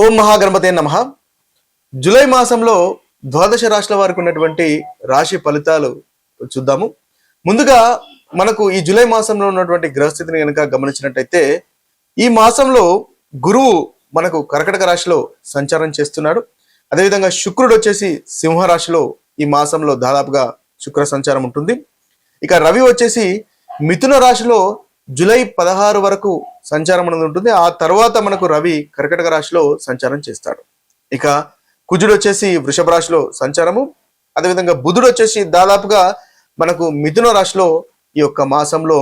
ఓం మహాగణపతే నమః. జూలై మాసంలో ద్వాదశ రాశుల వారికి ఉన్నటువంటి రాశి ఫలితాలు చూద్దాము. ముందుగా మనకు ఈ జూలై మాసంలో ఉన్నటువంటి గ్రహస్థితిని కనుక గమనించినట్టయితే ఈ మాసంలో గురువు మనకు కర్కటక రాశిలో సంచారం చేస్తున్నాడు. అదేవిధంగా శుక్రుడు వచ్చేసి సింహరాశిలో ఈ మాసంలో దాదాపుగా శుక్ర సంచారం ఉంటుంది. ఇక రవి వచ్చేసి మిథున రాశిలో జూలై 16 వరకు సంచారం అనేది ఉంటుంది. ఆ తర్వాత మనకు రవి కర్కటక రాశిలో సంచారం చేస్తాడు. ఇక కుజుడు వచ్చేసి వృషభ రాశిలో సంచారము, అదేవిధంగా బుధుడు వచ్చేసి దాదాపుగా మనకు మిథున రాశిలో ఈ యొక్క మాసంలో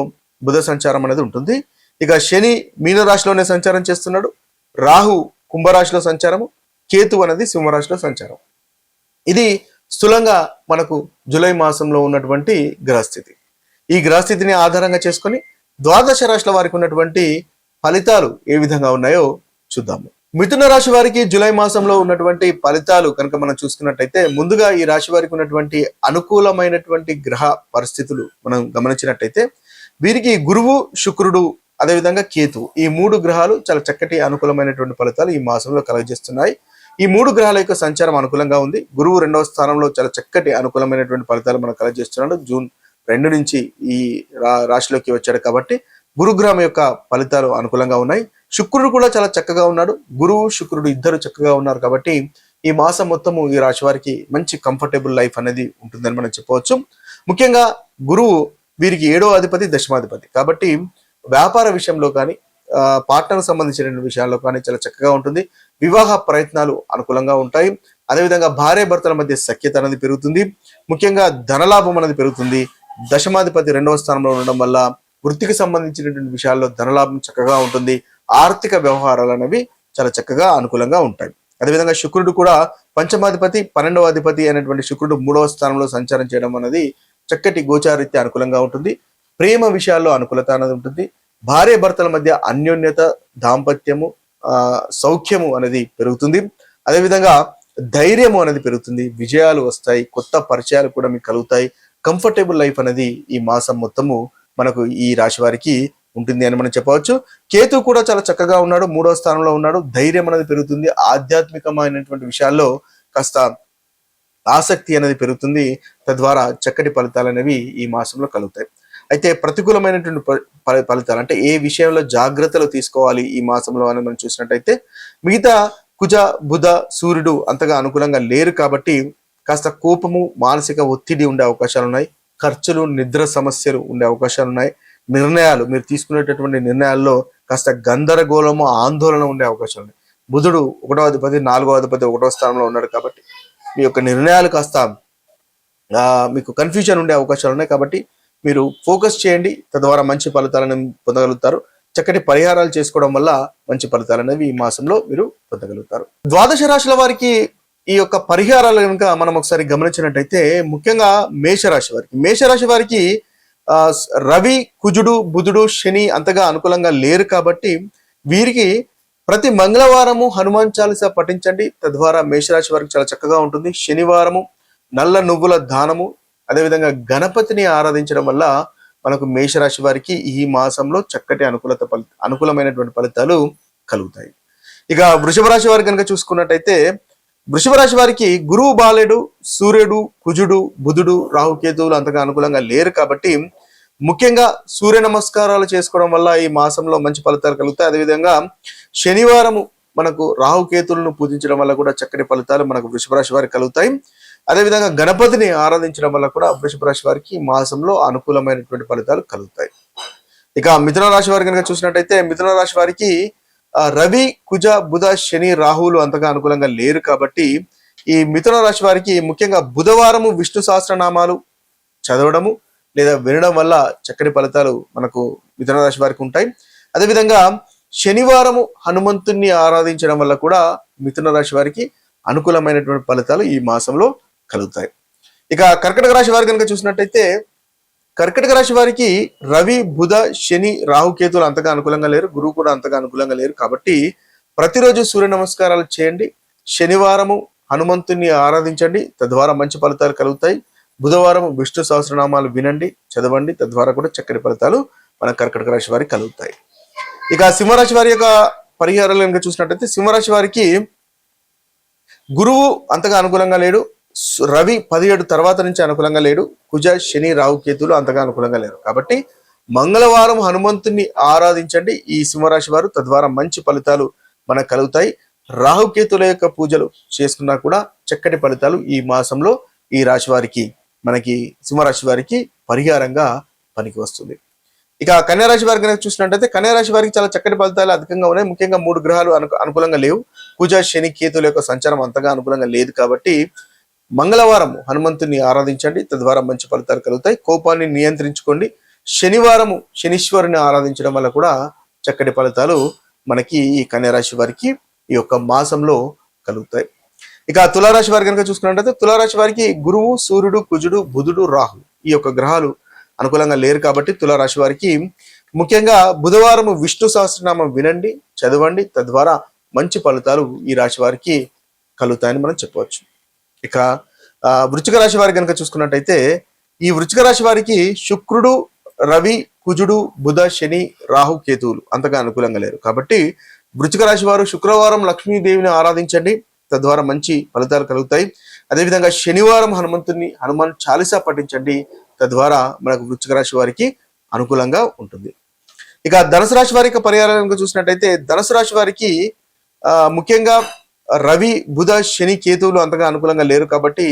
బుధ సంచారం అనేది ఉంటుంది. ఇక శని మీన రాశిలోనే సంచారం చేస్తున్నాడు, రాహు కుంభరాశిలో సంచారము, కేతు అనేది సింహరాశిలో సంచారం. ఇది స్థూలంగా మనకు జూలై మాసంలో ఉన్నటువంటి గ్రహస్థితి. ఈ గ్రహస్థితిని ఆధారంగా చేసుకొని ద్వాదశ రాశుల వారికి ఉన్నటువంటి ఫలితాలు ఏ విధంగా ఉన్నాయో చూద్దాము. మిథున రాశి వారికి జూలై మాసంలో ఉన్నటువంటి ఫలితాలు కనుక మనం చూసుకున్నట్టయితే, ముందుగా ఈ రాశి వారికి ఉన్నటువంటి అనుకూలమైనటువంటి గ్రహ పరిస్థితులు మనం గమనించినట్టయితే, వీరికి గురువు, శుక్రుడు, అదేవిధంగా కేతు, ఈ 3 గ్రహాలు చాలా చక్కటి అనుకూలమైనటువంటి ఫలితాలు ఈ మాసంలో కలుగజేస్తున్నాయి. ఈ 3 గ్రహాల యొక్క సంచారం అనుకూలంగా ఉంది. గురువు 2వ స్థానంలో చాలా చక్కటి అనుకూలమైనటువంటి ఫలితాలు మనకు కలుగజేస్తున్నాడు. జూన్ 2 నుంచి ఈ రాశిలోకి వచ్చాడు కాబట్టి గురుగ్రహం యొక్క ఫలితాలు అనుకూలంగా ఉన్నాయి. శుక్రుడు కూడా చాలా చక్కగా ఉన్నాడు. గురువు, శుక్రుడు ఇద్దరు చక్కగా ఉన్నారు కాబట్టి ఈ మాసం మొత్తము ఈ రాశి వారికి మంచి కంఫర్టబుల్ లైఫ్ అనేది ఉంటుందని మనం చెప్పవచ్చు. ముఖ్యంగా గురువు వీరికి 7వ అధిపతి, దశమాధిపతి కాబట్టి వ్యాపార విషయంలో కానీ పార్ట్నర్ సంబంధించిన విషయాల్లో కానీ చాలా చక్కగా ఉంటుంది. వివాహ ప్రయత్నాలు అనుకూలంగా ఉంటాయి. అదేవిధంగా భార్య భర్తల మధ్య సఖ్యత అనేది పెరుగుతుంది. ముఖ్యంగా ధనలాభం అనేది పెరుగుతుంది. దశమాధిపతి 2వ స్థానంలో ఉండడం వల్ల వృత్తికి సంబంధించినటువంటి విషయాల్లో ధనలాభం చక్కగా ఉంటుంది. ఆర్థిక వ్యవహారాలు అనేవి చాలా చక్కగా అనుకూలంగా ఉంటాయి. అదేవిధంగా శుక్రుడు కూడా పంచమాధిపతి, 12వ అధిపతి అయినటువంటి శుక్రుడు 3వ స్థానంలో సంచారం చేయడం అనేది చక్కటి గోచారీత్య అనుకూలంగా ఉంటుంది. ప్రేమ విషయాల్లో అనుకూలత అనేది ఉంటుంది. భార్య భర్తల మధ్య అన్యోన్యత, దాంపత్యము, సౌఖ్యము అనేది పెరుగుతుంది. అదేవిధంగా ధైర్యము అనేది పెరుగుతుంది. విజయాలు వస్తాయి. కొత్త పరిచయాలు కూడా మీకు కలుగుతాయి. కంఫర్టబుల్ లైఫ్ అనేది ఈ మాసం మొత్తము మనకు ఈ రాశి వారికి ఉంటుంది అని మనం చెప్పవచ్చు. కేతు కూడా చాలా చక్కగా ఉన్నాడు, 3వ స్థానంలో ఉన్నాడు. ధైర్యం అనేది పెరుగుతుంది. ఆధ్యాత్మికమైనటువంటి విషయాల్లో కాస్త ఆసక్తి అనేది పెరుగుతుంది. తద్వారా చక్కటి ఫలితాలు అనేవి ఈ మాసంలో కలుగుతాయి. అయితే ప్రతికూలమైనటువంటి ఫలితాలు అంటే ఏ విషయంలో జాగ్రత్తలు తీసుకోవాలి ఈ మాసంలో అని మనం చూసినట్టయితే, మిగతా కుజ, బుధ, సూర్యుడు అంతగా అనుకూలంగా లేరు కాబట్టి కాస్త కోపము, మానసిక ఒత్తిడి ఉండే అవకాశాలు ఉన్నాయి. ఖర్చులు, నిద్ర సమస్యలు ఉండే అవకాశాలు ఉన్నాయి. నిర్ణయాలు, మీరు తీసుకునేటటువంటి నిర్ణయాల్లో కాస్త గందరగోళము, ఆందోళన ఉండే అవకాశాలు ఉన్నాయి. బుధుడు 1వ అధిపతి, 4వ అధిపతి 1వ స్థానంలో ఉన్నాడు కాబట్టి మీ యొక్క నిర్ణయాలు కాస్త మీకు కన్ఫ్యూజన్ ఉండే అవకాశాలు ఉన్నాయి. కాబట్టి మీరు ఫోకస్ చేయండి, తద్వారా మంచి ఫలితాలను పొందగలుగుతారు. చక్కటి పరిహారాలు చేసుకోవడం వల్ల మంచి ఫలితాలు అనేవి ఈ మాసంలో మీరు పొందగలుగుతారు. ద్వాదశ రాశుల వారికి ఈ యొక్క పరిహారాలు కనుక మనం ఒకసారి గమనించినట్టయితే, ముఖ్యంగా మేషరాశి వారికి రవి, కుజుడు, బుధుడు, శని అంతగా అనుకూలంగా లేరు కాబట్టి వీరికి ప్రతి మంగళవారము హనుమాన్ చాలీసా పఠించండి. తద్వారా మేషరాశి వారికి చాలా చక్కగా ఉంటుంది. శనివారము నల్ల నువ్వుల దానము, అదేవిధంగా గణపతిని ఆరాధించడం వల్ల మనకు మేషరాశి వారికి ఈ మాసంలో చక్కటి అనుకూలమైనటువంటి ఫలితాలు కలుగుతాయి. ఇక వృషభ రాశి వారికి కనుక చూసుకున్నట్టయితే, వృషభ రాశి వారికి గురువు బాలేడు, సూర్యుడు, కుజుడు, బుధుడు, రాహుకేతువులు అంతగా అనుకూలంగా లేరు కాబట్టి ముఖ్యంగా సూర్య నమస్కారాలు చేసుకోవడం వల్ల ఈ మాసంలో మంచి ఫలితాలు కలుగుతాయి. అదేవిధంగా శనివారము మనకు రాహుకేతువులను పూజించడం వల్ల కూడా చక్కటి ఫలితాలు మనకు వృషభ రాశి వారికి కలుగుతాయి. అదేవిధంగా గణపతిని ఆరాధించడం వల్ల కూడా వృషభ రాశి వారికి మాసంలో అనుకూలమైనటువంటి ఫలితాలు కలుగుతాయి. ఇక మిథున రాశి వారి కనుక చూసినట్టయితే, మిథున రాశి వారికి రవి, కుజ, బుధ, శని, రాహువులు అంతగా అనుకూలంగా లేరు కాబట్టి ఈ మిథున రాశి వారికి ముఖ్యంగా బుధవారము విష్ణు సహస్రనామాలు చదవడము లేదా వినడం వల్ల చక్కటి ఫలితాలు మనకు మిథున రాశి వారికి ఉంటాయి. అదేవిధంగా శనివారము హనుమంతుణ్ణి ఆరాధించడం వల్ల కూడా మిథున రాశి వారికి అనుకూలమైనటువంటి ఫలితాలు ఈ మాసంలో కలుగుతాయి. ఇక కర్కటక రాశి వారి కనుక చూసినట్టయితే, కర్కటక రాశి వారికి రవి, బుధ, శని, రాహుకేతువులు అంతగా అనుకూలంగా లేరు. గురువు కూడా అంతగా అనుకూలంగా లేరు కాబట్టి ప్రతిరోజు సూర్య నమస్కారాలు చేయండి. శనివారము హనుమంతుని ఆరాధించండి, తద్వారా మంచి ఫలితాలు కలుగుతాయి. బుధవారం విష్ణు సహస్రనామాలు వినండి, చదవండి, తద్వారా కూడా చక్కటి ఫలితాలు మన కర్కటక రాశి వారికి కలుగుతాయి. ఇక సింహరాశి వారి యొక్క పరిహారాలు కనుక చూసినట్టయితే సింహరాశి వారికి గురువు అంతగా అనుకూలంగా లేడు, రవి 17 తర్వాత నుంచి అనుకూలంగా లేడు, కుజ శని రాహు కేతులు అంతగా అనుకూలంగా లేరు. కాబట్టి మంగళవారం హనుమంతుని ఆరాధించండి ఈ సింహరాశి వారు, తద్వారా మంచి ఫలితాలు మనకు కలుగుతాయి. రాహుకేతుల యొక్క పూజలు చేసుకున్నా కూడా చక్కటి ఫలితాలు ఈ మాసంలో ఈ రాశి వారికి, మనకి సింహరాశి వారికి పరిహారంగా పనికి వస్తుంది. ఇక కన్యారాశి వారికి కనుక చూసినట్టయితే కన్యారాశి వారికి చాలా చక్కటి ఫలితాలు అధికంగా ఉన్నాయి. ముఖ్యంగా 3 గ్రహాలు అనుకూలంగా లేవు. కుజ శని కేతుల యొక్క సంచారం అంతగా అనుకూలంగా లేదు. కాబట్టి మంగళవారం హనుమంతుని ఆరాధించండి, తద్వారా మంచి ఫలితాలు కలుగుతాయి. కోపాన్ని నియంత్రించుకోండి. శనివారము శనీశ్వరుని ఆరాధించడం వల్ల కూడా చక్కటి ఫలితాలు మనకి ఈ కన్యారాశి వారికి ఈ యొక్క మాసంలో కలుగుతాయి. ఇక తులారాశి వారి కనుక చూసుకున్నట్లయితే తులారాశి వారికి గురువు, సూర్యుడు, కుజుడు, బుధుడు, రాహు ఈ యొక్క గ్రహాలు అనుకూలంగా లేరు. కాబట్టి తులారాశి వారికి ముఖ్యంగా బుధవారం విష్ణు సహస్రనామం వినండి, చదవండి, తద్వారా మంచి ఫలితాలు ఈ రాశి వారికి కలుగుతాయని మనం చెప్పవచ్చు. ఇక వృశ్చిక రాశి వారికి కనుక చూసుకున్నట్టయితే ఈ వృశ్చిక రాశి వారికి శుక్రుడు, రవి, కుజుడు, బుధ, శని, రాహు కేతువులు అంతగా అనుకూలంగా లేరు. కాబట్టి వృశ్చిక రాశి వారు శుక్రవారం లక్ష్మీదేవిని ఆరాధించండి, తద్వారా మంచి ఫలితాలు కలుగుతాయి. అదేవిధంగా శనివారం హనుమాన్ చాలీసా పఠించండి, తద్వారా మనకు వృశ్చిక రాశి వారికి అనుకూలంగా ఉంటుంది. ఇక ధనుసు రాశి వారి యొక్క పరిహారం చూసినట్టయితే ధనుసు రాశి వారికి ముఖ్యంగా రవి, బుధ, శని, కేతువులు అంతగా అనుకూలంగా లేరు. కాబట్టి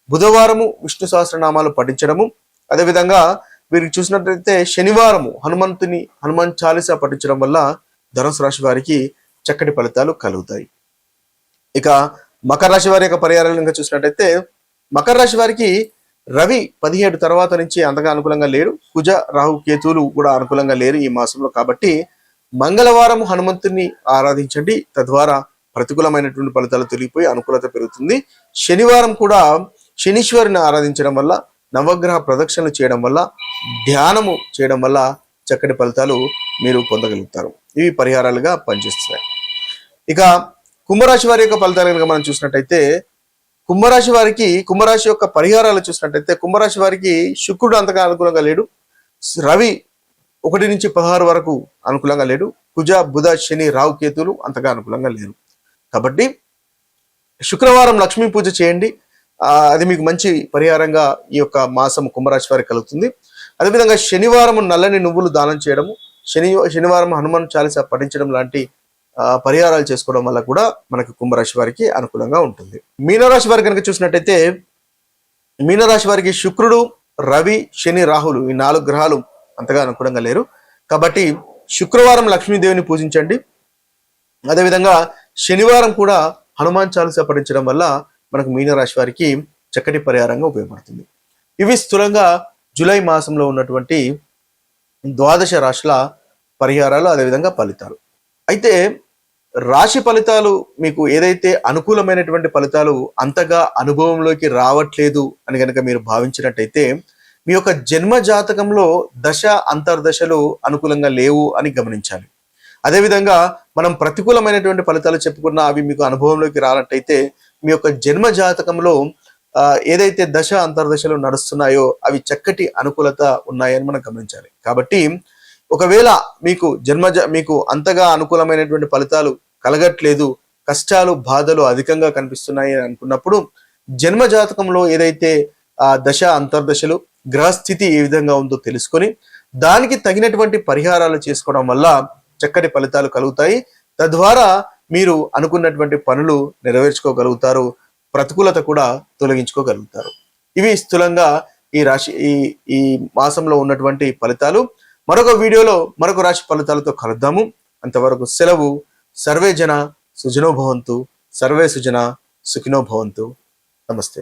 బుధవారము విష్ణు సహస్రనామాలు పఠించడము, అదేవిధంగా వీరికి చూసినట్లయితే శనివారము హనుమాన్ చాలీసా పఠించడం వల్ల ధనుసు రాశి వారికి చక్కటి ఫలితాలు కలుగుతాయి. ఇక మకర రాశి వారి యొక్క పరిహారాలు ఇంకా చూసినట్టయితే మకర రాశి వారికి రవి 17 తర్వాత నుంచి అంతగా అనుకూలంగా లేడు. కుజ, రాహు, కేతువులు కూడా అనుకూలంగా లేరు ఈ మాసంలో. కాబట్టి మంగళవారం హనుమంతుని ఆరాధించండి, తద్వారా ప్రతికూలమైనటువంటి ఫలితాలు తొలగిపోయి అనుకూలత పెరుగుతుంది. శనివారం కూడా శనీశ్వరుని ఆరాధించడం వల్ల, నవగ్రహ ప్రదక్షిణలు చేయడం వల్ల, ధ్యానము చేయడం వల్ల చక్కటి ఫలితాలు మీరు పొందగలుగుతారు. ఇవి పరిహారాలుగా పనిచేస్తున్నాయి. ఇక కుంభరాశి వారి యొక్క ఫలితాలు కనుక మనం చూసినట్టయితే కుంభరాశి యొక్క పరిహారాలు చూసినట్టయితే కుంభరాశి వారికి శుక్రుడు అంతగా అనుకూలంగా లేడు, రవి 1 నుంచి 16 వరకు అనుకూలంగా లేడు, కుజ, బుధ, శని, రాహు కేతులు అంతగా అనుకూలంగా లేరు. కాబట్టి శుక్రవారం లక్ష్మీ పూజ చేయండి, అది మీకు మంచి పరిహారంగా ఈ యొక్క మాసం కుంభరాశి వారికి కలుగుతుంది. అదేవిధంగా శనివారం నల్లని నువ్వులు దానం చేయడము, శనివారం హనుమాన్ చాలీసా పఠించడం లాంటి పరిహారాలు చేసుకోవడం వల్ల కూడా మనకి కుంభరాశి వారికి అనుకూలంగా ఉంటుంది. మీనరాశి వారికి కనుక చూసినట్టయితే మీనరాశి వారికి శుక్రుడు, రవి, శని, రాహులు ఈ 4 గ్రహాలు అంతగా అనుకూలంగా లేరు. కాబట్టి శుక్రవారం లక్ష్మీదేవిని పూజించండి, అదేవిధంగా శనివారం కూడా హనుమాన్ చాలీసా పఠించడం వల్ల మనకు మీనరాశి వారికి చక్కటి పరిహారంగా ఉపయోగపడుతుంది. ఇవి స్థూలంగా జూలై మాసంలో ఉన్నటువంటి 12 రాశుల పరిహారాలు, అదేవిధంగా ఫలితాలు. అయితే రాశి ఫలితాలు మీకు ఏదైతే అనుకూలమైనటువంటి ఫలితాలు అంతగా అనుభవంలోకి రావట్లేదు అని కనుక మీరు భావించినట్టయితే మీ యొక్క జన్మ జాతకంలో దశ అంతర్దశలు అనుకూలంగా లేవు అని గమనించాలి. అదేవిధంగా మనం ప్రతికూలమైనటువంటి ఫలితాలు చెప్పుకున్నా అవి మీకు అనుభవంలోకి రానట్టయితే మీ యొక్క జన్మ జాతకంలో ఏదైతే దశ అంతర్దశలు నడుస్తున్నాయో అవి చక్కటి అనుకూలత ఉన్నాయని మనం గమనించాలి. కాబట్టి ఒకవేళ మీకు అంతగా అనుకూలమైనటువంటి ఫలితాలు కలగట్లేదు, కష్టాలు, బాధలు అధికంగా కనిపిస్తున్నాయి అని అనుకున్నప్పుడు జన్మ జాతకంలో ఏదైతే దశ అంతర్దశలు, గ్రహస్థితి ఏ విధంగా ఉందో తెలుసుకొని దానికి తగినటువంటి పరిహారాలు చేసుకోవడం వల్ల చక్కటి ఫలితాలు కలుగుతాయి. తద్వారా మీరు అనుకున్నటువంటి పనులు నెరవేర్చుకోగలుగుతారు, ప్రతికూలత కూడా తొలగించుకోగలుగుతారు. ఇవి స్థూలంగా ఈ మాసంలో ఉన్నటువంటి ఫలితాలు. మరొక వీడియోలో మరొక రాశి ఫలితాలతో కలుద్దాము. అంతవరకు సెలవు. సర్వే జన సుజనో భవంతు, సర్వే సుజన సుఖినో భవంతు. నమస్తే.